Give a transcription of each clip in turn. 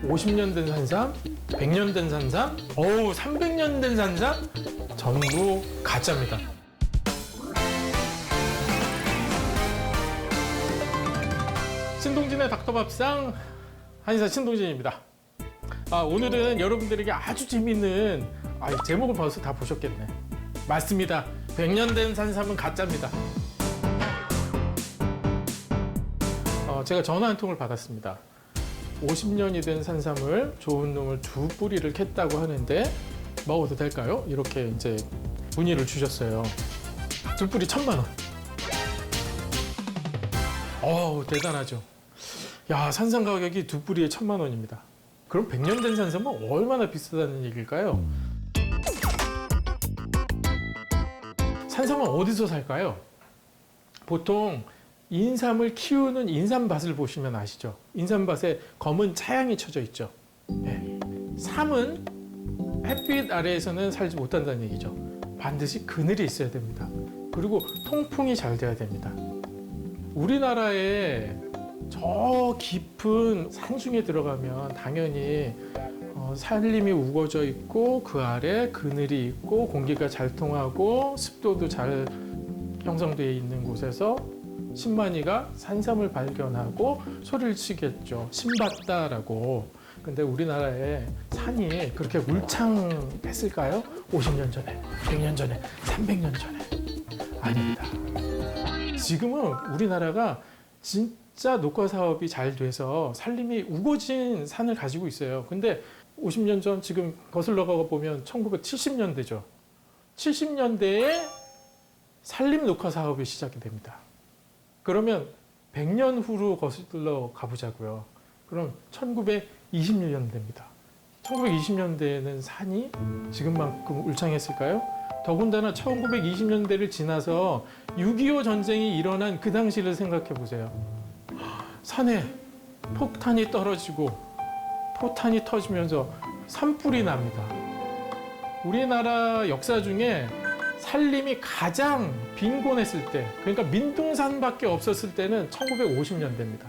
50년 된 산삼, 100년 된 산삼, 300년 된 산삼 전부 가짜입니다. 신동진의 닥터밥상 한의사 신동진입니다. 오늘은 여러분들에게 아주 재미있는 제목을 벌써 다 보셨겠네. 맞습니다. 100년 된 산삼은 가짜입니다. 제가 전화 한 통을 받았습니다. 50년이 된 산삼을 좋은 놈을 2뿌리를 캤다고 하는데 먹어도 될까요? 이렇게 이제 문의를 주셨어요. 2뿌리 1,000만 원. 대단하죠. 야, 산삼 가격이 2뿌리에 1,000만 원입니다. 그럼 100년 된 산삼은 얼마나 비싸다는 얘기일까요? 산삼은 어디서 살까요? 보통 인삼을 키우는 인삼밭을 보시면 아시죠? 인삼밭에 검은 차양이 쳐져 있죠. 네. 삼은 햇빛 아래에서는 살지 못한다는 얘기죠. 반드시 그늘이 있어야 됩니다. 그리고 통풍이 잘 돼야 됩니다. 우리나라에 저 깊은 산중에 들어가면 당연히 산림이 우거져 있고 그 아래 그늘이 있고 공기가 잘 통하고 습도도 잘 형성되어 있는 곳에서 신만이가 산삼을 발견하고 소리를 치겠죠. 신봤다라고. 근데 우리나라에 산이 그렇게 울창했을까요? 50년 전에, 100년 전에, 300년 전에. 아닙니다. 지금은 우리나라가 진짜 녹화 사업이 잘 돼서 산림이 우거진 산을 가지고 있어요. 근데 50년 전 지금 거슬러 가 보면 1970년대죠. 70년대에 산림 녹화 사업이 시작이 됩니다. 그러면 100년 후로 거슬러 가보자고요. 그럼 1920년대입니다. 1920년대에는 산이 지금만큼 울창했을까요? 더군다나 1920년대를 지나서 6.25 전쟁이 일어난 그 당시를 생각해 보세요. 산에 폭탄이 떨어지고 포탄이 터지면서 산불이 납니다. 우리나라 역사 중에 산림이 가장 빈곤했을 때, 그러니까 민둥산밖에 없었을 때는 1950년대입니다.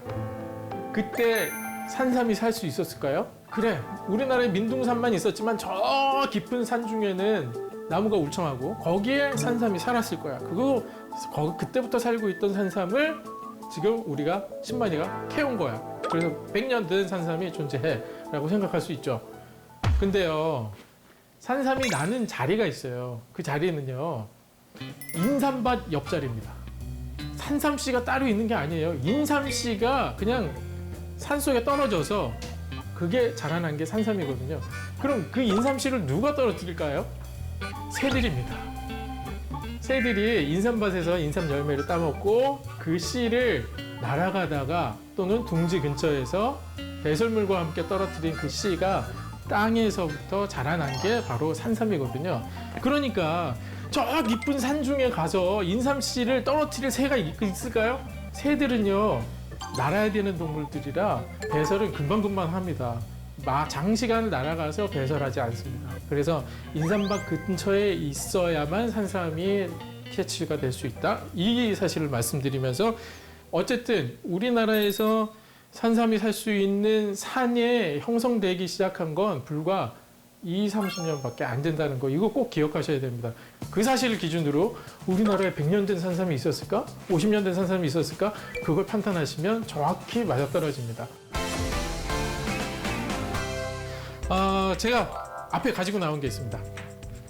그때 산삼이 살 수 있었을까요? 그래, 우리나라에 민둥산만 있었지만 저 깊은 산 중에는 나무가 울창하고 거기에 산삼이 살았을 거야. 그때부터 살고 있던 산삼을 지금 우리가 신만이가 캐온 거야. 그래서 100년 된 산삼이 존재해 라고 생각할 수 있죠. 근데요, 산삼이 나는 자리가 있어요. 그 자리는요, 인삼밭 옆자리입니다. 산삼씨가 따로 있는 게 아니에요. 인삼씨가 그냥 산속에 떨어져서 그게 자라난 게 산삼이거든요. 그럼 그 인삼씨를 누가 떨어뜨릴까요? 새들입니다. 새들이 인삼밭에서 인삼 열매를 따먹고 그 씨를 날아가다가 또는 둥지 근처에서 배설물과 함께 떨어뜨린 그 씨가 땅에서부터 자라난 게 바로 산삼이거든요. 그러니까 저 깊은 산 중에 가서 인삼씨를 떨어뜨릴 새가 있을까요? 새들은요, 날아야 되는 동물들이라 배설은 금방금방 합니다. 장시간을 날아가서 배설하지 않습니다. 그래서 인삼밭 근처에 있어야만 산삼이 캐치가 될 수 있다. 이 사실을 말씀드리면서 어쨌든 우리나라에서 산삼이 살 수 있는 산에 형성되기 시작한 건 불과 20-30년밖에 안 된다는 거, 이거 꼭 기억하셔야 됩니다. 그 사실을 기준으로 우리나라에 100년 된 산삼이 있었을까? 50년 된 산삼이 있었을까? 그걸 판단하시면 정확히 맞아떨어집니다. 제가 앞에 가지고 나온 게 있습니다.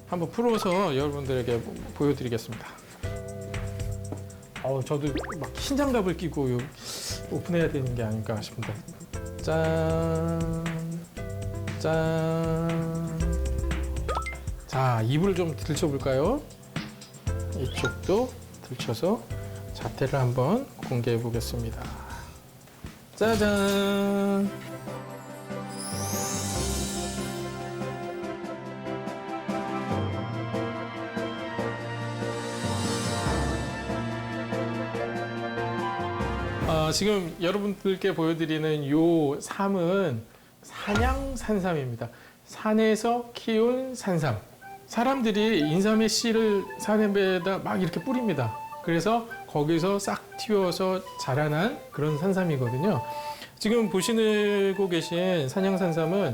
한번 풀어서 여러분들에게 보여드리겠습니다. 저도 막 흰 장갑을 끼고 오픈해야 되는 게 아닐까 싶은데. 짠. 짠. 자, 이불을 좀 들춰볼까요? 이쪽도 들춰서 자태를 한번 공개해 보겠습니다. 짜잔. 지금 여러분들께 보여드리는 요 삼은 산양산삼입니다. 산에서 키운 산삼. 사람들이 인삼의 씨를 산에다 막 이렇게 뿌립니다. 그래서 거기서 싹 틔워서 자라난 그런 산삼이거든요. 지금 보시고 계신 산양산삼은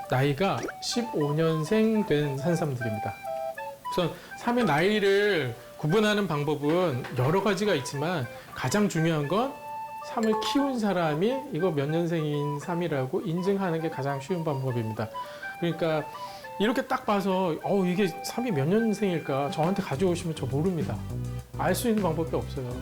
나이가 15년생 된 산삼들입니다. 우선 삼의 나이를 구분하는 방법은 여러 가지가 있지만 가장 중요한 건 삼을 키운 사람이 이거 몇 년생인 삼이라고 인증하는 게 가장 쉬운 방법입니다. 그러니까 이렇게 딱 봐서 이게 삼이 몇 년생일까 저한테 가져오시면 저 모릅니다. 알 수 있는 방법이 없어요.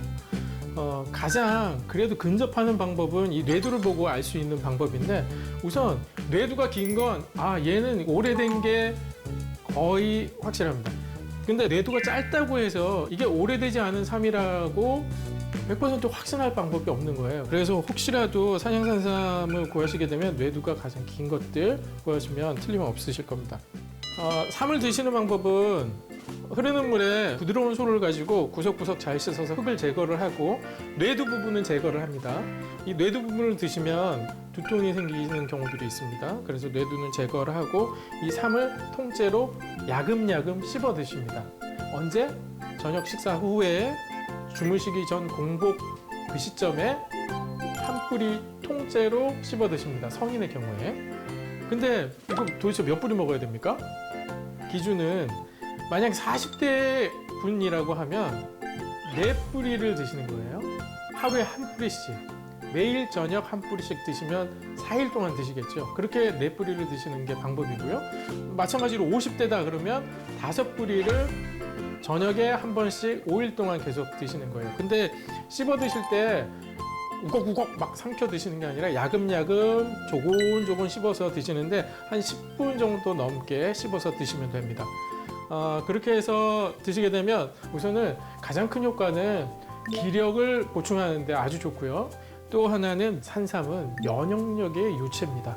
가장 그래도 근접하는 방법은 이 뇌두를 보고 알 수 있는 방법인데 우선 뇌두가 긴 건 얘는 오래된 게 거의 확실합니다. 근데 뇌두가 짧다고 해서 이게 오래되지 않은 삼이라고 100% 확신할 방법이 없는 거예요. 그래서 혹시라도 산양산삼을 구하시게 되면 뇌두가 가장 긴 것들 구하시면 틀림없으실 겁니다. 삼을 드시는 방법은 흐르는 물에 부드러운 소를 가지고 구석구석 잘 씻어서 흙을 제거를 하고 뇌두 부분은 제거를 합니다. 이 뇌두 부분을 드시면 두통이 생기는 경우들이 있습니다. 그래서 뇌두는 제거를 하고 이 삼을 통째로 야금야금 씹어 드십니다. 언제? 저녁 식사 후에 주무시기 전 공복 그 시점에 한 뿌리 통째로 씹어 드십니다. 성인의 경우에. 근데 이거 도대체 몇 뿌리 먹어야 됩니까? 기준은 만약 40대 분이라고 하면 4뿌리를 드시는 거예요. 하루에 한 뿌리씩. 매일 저녁 한 뿌리씩 드시면 4일 동안 드시겠죠. 그렇게 4뿌리를 드시는 게 방법이고요. 마찬가지로 50대다 그러면 5뿌리를 저녁에 한 번씩 5일 동안 계속 드시는 거예요. 근데 씹어 드실 때 우걱우걱 막 삼켜 드시는 게 아니라 야금야금 조곤조곤 씹어서 드시는데 한 10분 정도 넘게 씹어서 드시면 됩니다. 그렇게 해서 드시게 되면 우선은 가장 큰 효과는 기력을 보충하는 데 아주 좋고요. 또 하나는 산삼은 면역력의 유체입니다.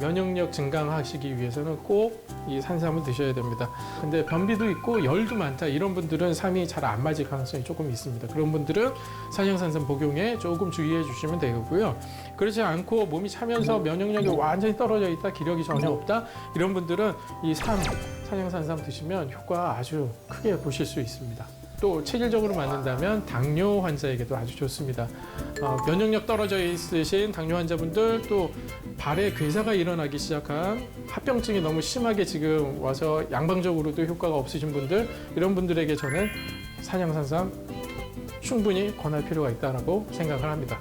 면역력 증강하시기 위해서는 꼭 이 산삼을 드셔야 됩니다. 근데 변비도 있고 열도 많다 이런 분들은 삼이 잘 안 맞을 가능성이 조금 있습니다. 그런 분들은 산양산삼 복용에 조금 주의해 주시면 되고요. 그렇지 않고 몸이 차면서 면역력이 완전히 떨어져 있다, 기력이 전혀 없다 이런 분들은 이 산양산삼 드시면 효과 아주 크게 보실 수 있습니다. 또 체질적으로 맞는다면 당뇨 환자에게도 아주 좋습니다. 면역력 떨어져 있으신 당뇨 환자분들 또 발에 괴사가 일어나기 시작한 합병증이 너무 심하게 지금 와서 양방적으로도 효과가 없으신 분들 이런 분들에게 저는 산양산삼 충분히 권할 필요가 있다고 생각을 합니다.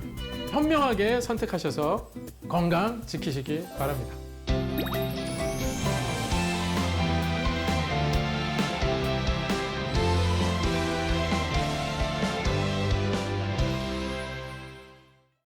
현명하게 선택하셔서 건강 지키시기 바랍니다.